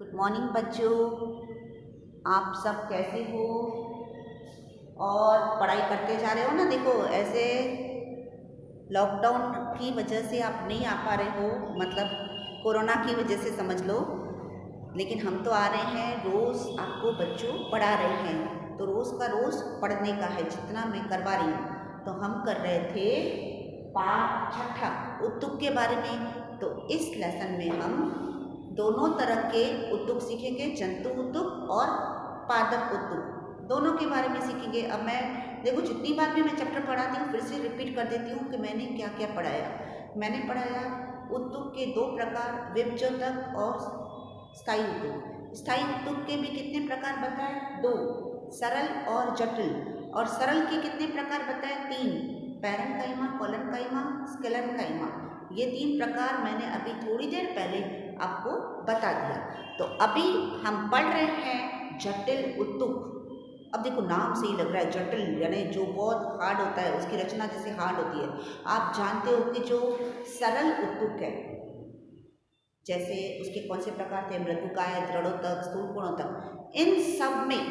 Good morning बच्चों, आप सब कैसे हो और पढ़ाई करते जा रहे हो ना। देखो ऐसे लॉकडाउन की वजह से आप नहीं आ पा रहे हो, मतलब कोरोना की वजह से समझ लो, लेकिन हम तो आ रहे हैं, रोज़ आपको बच्चों पढ़ा रहे हैं। तो रोज़ का रोज़ पढ़ने का है, जितना मैं करवा रही हूँ। तो हम कर रहे थे पाठ छठा उत्तुक के बारे में। तो इस लेसन में हम दोनों तरह के उत्तुक सीखेंगे, जंतु उत्तुक और पादप उत्तुक, दोनों के बारे में सीखेंगे। अब मैं देखो जितनी बार भी मैं चैप्टर पढ़ाती हूँ, फिर से रिपीट कर देती हूँ कि मैंने क्या क्या पढ़ाया। मैंने पढ़ाया उत्तुक के दो प्रकार, विभज्योतक और स्थायी उत्तुक। स्थायी उत्तुक के भी कितने प्रकार बताए? दो, सरल और जटिल। और सरल के कितने प्रकार बताए? तीन, पैरेंकाइमा, कोलेनकाइमा, स्क्लेरेंकाइमा। ये तीन प्रकार मैंने अभी थोड़ी देर पहले आपको बता दिया। तो अभी हम पढ़ रहे हैं जटिल उत्तुक। अब देखो नाम से ही लग रहा है जटिल, यानी जो बहुत हार्ड होता है, उसकी रचना जैसे हार्ड होती है। आप जानते हो कि जो सरल उत्तुक है, जैसे उसके कौन से प्रकार थे? मृदुकाय, दृढ़ोतक, स्थूलकोणोतक। इन सब में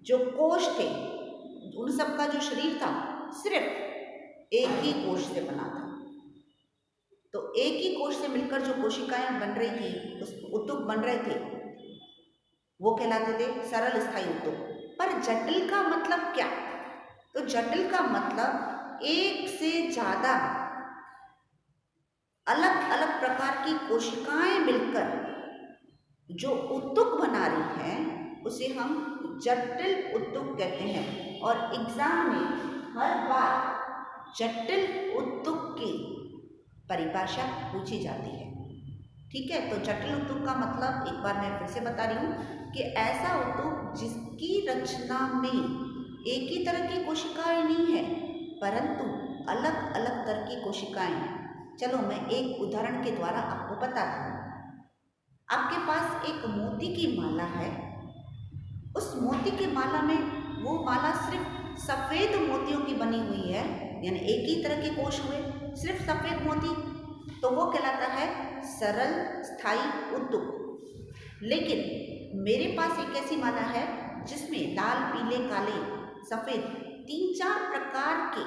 जो कोश थे, उन सब का जो शरीर था सिर्फ एक ही कोश से बना था। तो एक ही कोश से मिलकर जो कोशिकाएं बन रही थी, उस उत्तुक बन रहे थे, वो कहलाते थे सरल स्थायी उत्तुक। पर जटिल का मतलब क्या? तो जटिल का मतलब एक से ज्यादा अलग अलग प्रकार की कोशिकाएं मिलकर जो उत्तुक बना रही हैं, उसे हम जटिल उत्तुक कहते हैं। और एग्जाम में हर बार जटिल उत्तुक की परिभाषा पूछी जाती है। ठीक है, तो जटिल उत्तुक का मतलब एक बार मैं फिर से बता रही हूँ कि ऐसा उत्तुक जिसकी रचना में एक ही तरह की कोशिकाएं नहीं है, परंतु अलग अलग तरह की कोशिकाएं हैं। चलो मैं एक उदाहरण के द्वारा आपको बताती हूँ। आपके पास एक मोती की माला है। उस मोती की माला में वो माला सिर्फ सफेद मोतियों की बनी हुई है, यानी एक ही तरह के कोश हुए, सिर्फ सफेद मोती, तो वो कहलाता है सरल स्थायी उत्तुक। लेकिन मेरे पास एक ऐसी माला है जिसमें लाल, पीले, काले, सफेद, तीन चार प्रकार के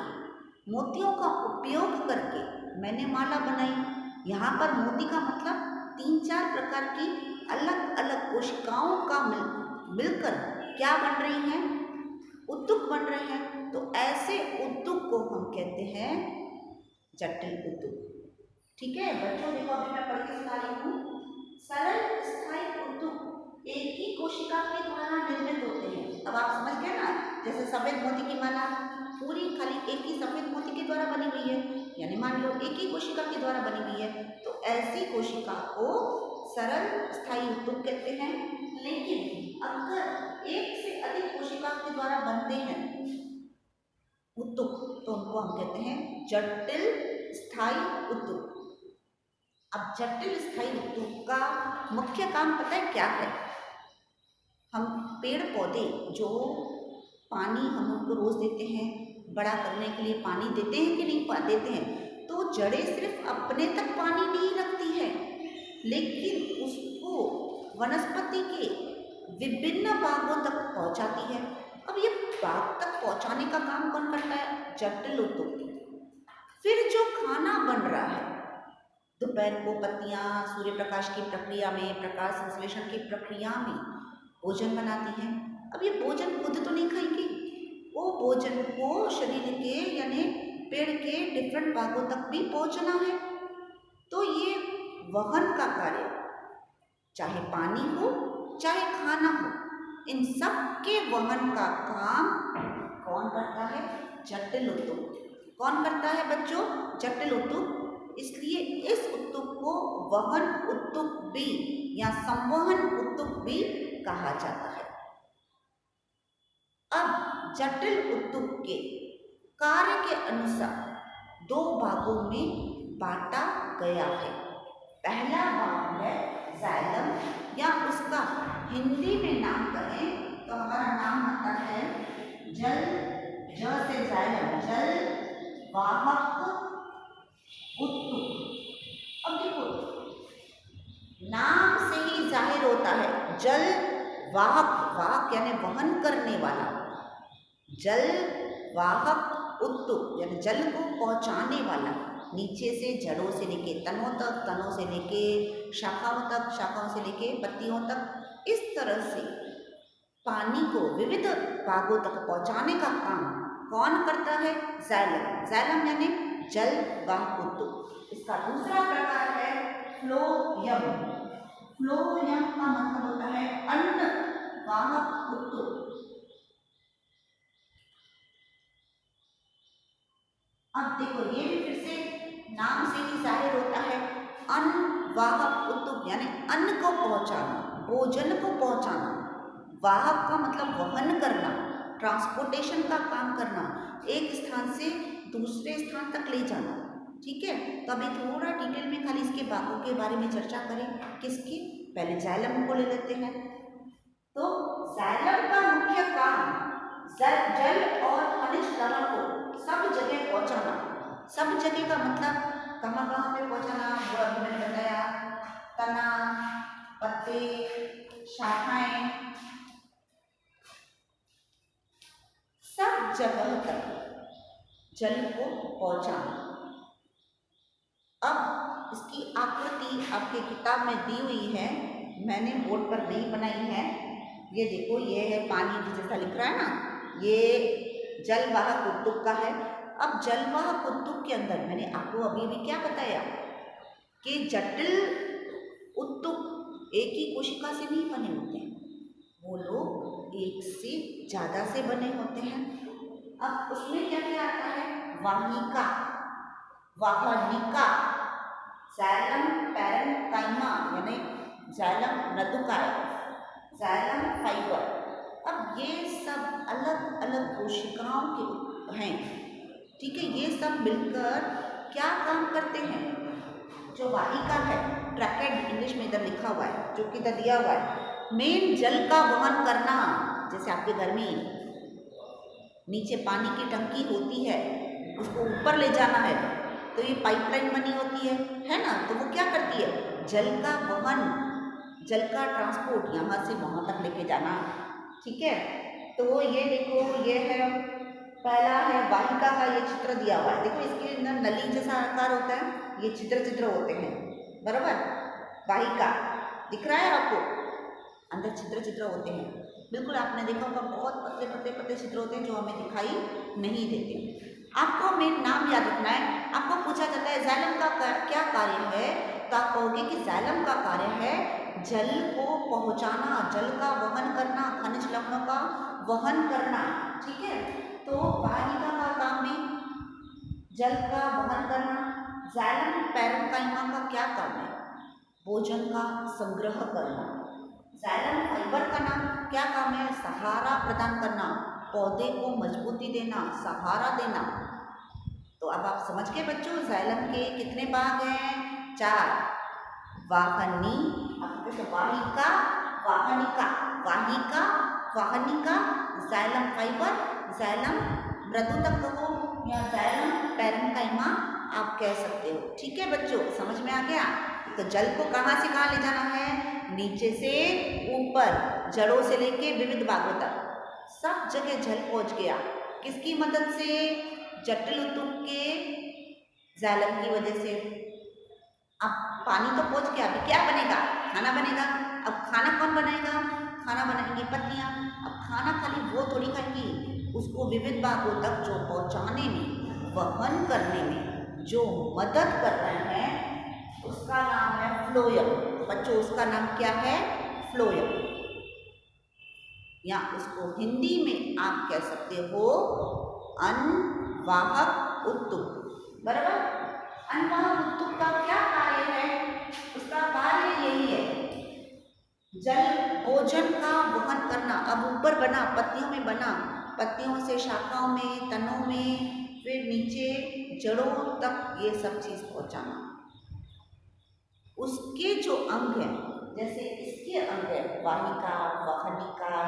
मोतियों का उपयोग करके मैंने माला बनाई। यहाँ पर मोती का मतलब तीन चार प्रकार की अलग अलग कोशिकाओं का मिलकर क्या बन रही हैं? उत्तुक बन रहे हैं। तो ऐसे उत्तुक को हम कहते हैं जटिल उत्तुक। ठीक है बच्चों, देखो अभी मैं पढ़ के सुना रही हूँ। सरल स्थायी उत्तुक एक ही कोशिका के द्वारा निर्मित होते हैं। अब आप समझ गए ना, जैसे सफेद मोती की माला पूरी खाली एक ही सफेद मोती के द्वारा बनी हुई है, यानी मान लो एक ही कोशिका के द्वारा बनी हुई है, तो ऐसी कोशिका को सरल स्थायी उत्तुक कहते हैं। लेकिन अगर एक से अधिक कोशिका के द्वारा बनते हैं उत्तुक, तो उनको हम कहते हैं जटिल स्थायी उत्तुक। अब जटिल स्थायी उत्तुक का मुख्य काम पता है क्या है? हम पेड़ पौधे जो पानी हम उनको रोज देते हैं, बड़ा करने के लिए पानी देते हैं कि नहीं देते हैं, तो जड़ें सिर्फ अपने तक पानी नहीं रखती है, लेकिन उसको वनस्पति के विभिन्न भागों तक पहुंचाती है। अब ये भाग तक पहुंचाने का काम कौन करता है? जटिल उत्तुक। फिर जो खाना बन रहा है, दोपहर को पत्तियां सूर्य प्रकाश की प्रक्रिया में, प्रकाश संश्लेषण की प्रक्रिया में भोजन बनाती हैं। अब ये भोजन खुद तो नहीं खाएंगी, वो भोजन को शरीर के यानी पेड़ के डिफरेंट भागों तक भी पहुंचना है। तो ये वहन का कार्य, चाहे पानी हो चाहे खाना हो, इन सब के वहन का काम कौन करता है? जटिल उत्तुक। कौन करता है बच्चों? जटिल उत्तुक। इसलिए इस उत्तुक को वहन उत्तुक भी या संवहन उत्तुक भी कहा जाता है। अब जटिल उत्तुक के कार्य के अनुसार दो भागों में बांटा गया है। पहला भाग है जाइलम, या उसका हिंदी में नाम करें तो हमारा नाम आता है जल, ज से जाइलम, जल वाहक उत्तुक। अब देखो नाम से ही जाहिर होता जल वाहक, वाहक यानी वहन करने वाला, जल वाहक उत्तुक यानी जल को पहुंचाने वाला, नीचे से जड़ों से लेके तनों तक, तनों से लेके शाखाओं तक, शाखाओं से लेके पत्तियों तक, इस तरह से पानी को विविध भागों तक पहुंचाने का काम कौन करता है? जाइलम। जाइलम यानी जल वाहक उत्तुक। इसका दूसरा प्रकार है फ्लोयम। फ्लोयम का मतलब होता है अन्न वाहक उत्तुक। अब देखो ये भी फिर से नाम से ही जाहिर होता है, अन्न वाहक उत्तुक यानी अन्न को पहुंचाना, भोजन को पहुंचाना। वाहक का मतलब वहन करना, ट्रांसपोर्टेशन का काम करना, एक स्थान से दूसरे स्थान तक ले जाना। ठीक है, तो अभी थोड़ा डिटेल में खाली इसके भागों के बारे में चर्चा करें। किसकी? पहले जाइलम को ले लेते हैं। तो जाइलम का मुख्य काम जल और खनिज लवण को सब जगह पहुंचाना। सब जगह का मतलब कहाँ कहाँ पे पहुंचाना? वो अभी मैंने बताया, तना, पत्ते, शाखाएं, सब जगह तक जल को पहुंचाना। अब इसकी आकृति आपके किताब में दी हुई है, मैंने बोर्ड पर नहीं बनाई है। ये देखो, ये है पानी जैसा लिख रहा है ना, ये जलवाहक उत्तुक का है। अब जलवाहक उत्तुक के अंदर मैंने आपको अभी अभी क्या बताया कि जटिल उत्तुक एक ही कोशिका से नहीं बने होते हैं, वो लोग एक से ज़्यादा से बने होते हैं। अब उसमें क्या क्या आता है? वाहिका, वाहनिका, जाइलम पैरेन्काइमा यानी जाइलम मृदुकाय, जाइलम फाइबर। अब ये सब अलग अलग कोशिकाओं के हैं। ठीक है, ये सब मिलकर क्या काम करते हैं? जो वाहिका है, ट्रैकेड इंग्लिश में इधर लिखा हुआ है, जो कि इधर दिया हुआ है, मेन जल का वहन करना। जैसे आपके घर में नीचे पानी की टंकी होती है, उसको ऊपर ले जाना है तो ये पाइपलाइन बनी होती है ना, तो वो क्या करती है? जल का वहन, जल का ट्रांसपोर्ट यहाँ से वहाँ तक लेके जाना। ठीक है, तो ये देखो, ये है पहला है वाहिका का, ये चित्र दिया हुआ है। देखो इसके अंदर नली जैसा आकार होता है, ये छिद्र होते हैं, बराबर। वाहिका दिख रहा है आपको, अंदर छिद्र होते हैं, बिल्कुल आपने देखा होगा, बहुत पतले पतले पतले छिद्र होते हैं जो हमें दिखाई नहीं देते। आपको मेन नाम याद रखना है। आपको पूछा जाता है जाइलम का क्या कार्य है, तो आप कहोगे कि जाइलम का कार्य है जल को पहुंचाना, जल का वहन करना, खनिज लवणों का वहन करना। ठीक है, तो वाहिका का काम भी जल का वहन करना। जाइलम पैरेन्काइमा का क्या काम है? भोजन का संग्रह करना। जाइलम फाइबर का नाम क्या काम है? सहारा प्रदान करना, पौधे को मजबूती देना, सहारा देना। तो अब आप समझ गए बच्चों, जाइलम के कितने भाग हैं? 4। वाहनी, वाहिका, वाहनिका, वाहिका, वाहनिका, जाइलम फाइबर, जाइलम मृदु तत्वों या जाइलम पैरेन्काइमा आप कह सकते हो। ठीक है बच्चों, समझ में आ गया? तो जल को कहाँ से कहाँ ले जाना है? नीचे से ऊपर, जड़ों से लेके विविध भागों तक सब जगह जल पहुंच गया। किसकी मदद से? जटिल उत्तक के जाइलम की वजह से। अब पानी तो पहुंच गया, अभी क्या बनेगा? खाना बनेगा। अब खाना कौन बनाएगा? खाना बनाएंगे पत्तियां। अब खाना खाली वो थोड़ी खाएंगी, उसको विविध भागों तक जो पहुंचाने में, वहन करने में जो मदद कर रहे हैं, उसका नाम है फ्लोयम। बच्चों उसका नाम क्या है? फ्लोयम, या उसको हिंदी में आप कह सकते हो अनवाहक उत्तक, बराबर। अनवाहक उत्तक का क्या कार्य है? उसका कार्य यही है, जल भोजन का वहन करना। अब ऊपर बना, पत्तियों में बना, पत्तियों से शाखाओं में, तनों में, फिर नीचे जड़ों तक ये सब चीज पहुंचाना। उसके जो अंग हैं, जैसे इसके अंग है वाहिका, वाहनिका,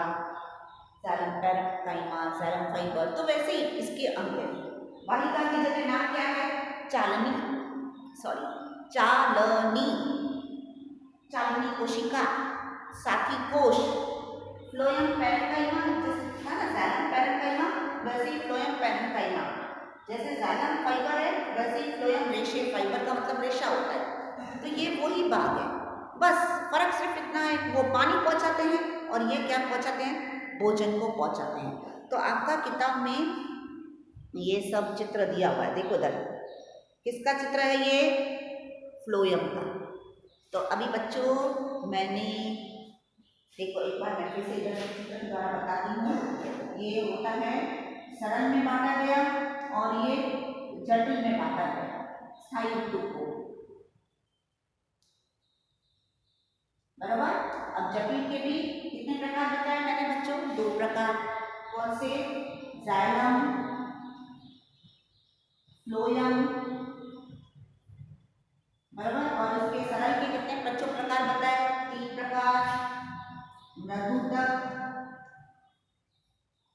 जाइलम पैरेन्काइमा, जाइलम फाइबर, तो वैसे ही इसके अंग है। वाहिका की जगह नाम क्या है? चालनी, चालनी, चालनी कोशिका। साथी कोश, फ्लोएम पैरेन्काइमा, जैसे था ना जाइलम पैरेन्काइमा, वैसे ही फ्लोएम पैरेन्काइमा। जैसे जाइलम फाइबर है वैसे ही फ्लोएम रेशे, फाइबर का मतलब रेशा होता है। तो ये वही बात है, बस फर्क सिर्फ इतना है, वो पानी पहुंचाते हैं और ये क्या पहुंचाते हैं, भोजन को पहुंचाते हैं। तो आपका किताब में ये सब चित्र दिया हुआ है, देखो इधर किसका चित्र है, ये फ्लोएम का। तो अभी बच्चों मैंने देखो एक बार मैं फिर से इधर चित्र द्वारा बताती हूँ। ये होता है सरल में बांटा गया और ये जटिल में बांटा गया स्थायी उद्योग को, बराबर। अब जटिल के भी कितने प्रकार बताए मैंने बच्चों, 2 प्रकार। कौन से, जाइलम, फ्लोएम, बराबर। और इसके सरल के कितने बच्चों प्रकार बताए, 3 प्रकार, मृदुतक,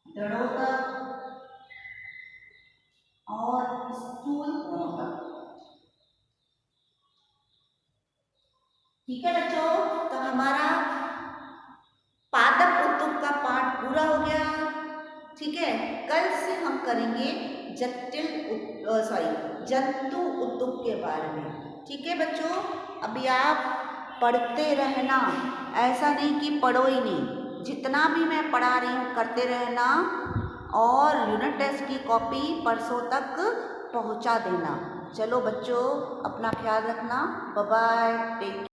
दृढ़ोतक और स्थूल कोणोतक। ठीक है बच्चों, तो हमारा पादप उद्योग का पाठ पूरा हो गया। ठीक है, कल से हम करेंगे जंतु उद्योग के बारे में। ठीक है बच्चों, अभी आप पढ़ते रहना, ऐसा नहीं कि पढ़ो ही नहीं, जितना भी मैं पढ़ा रही हूँ करते रहना और यूनिट टेस्ट की कॉपी परसों तक पहुँचा देना। चलो बच्चों, अपना ख्याल रखना, बाय बाय, टेक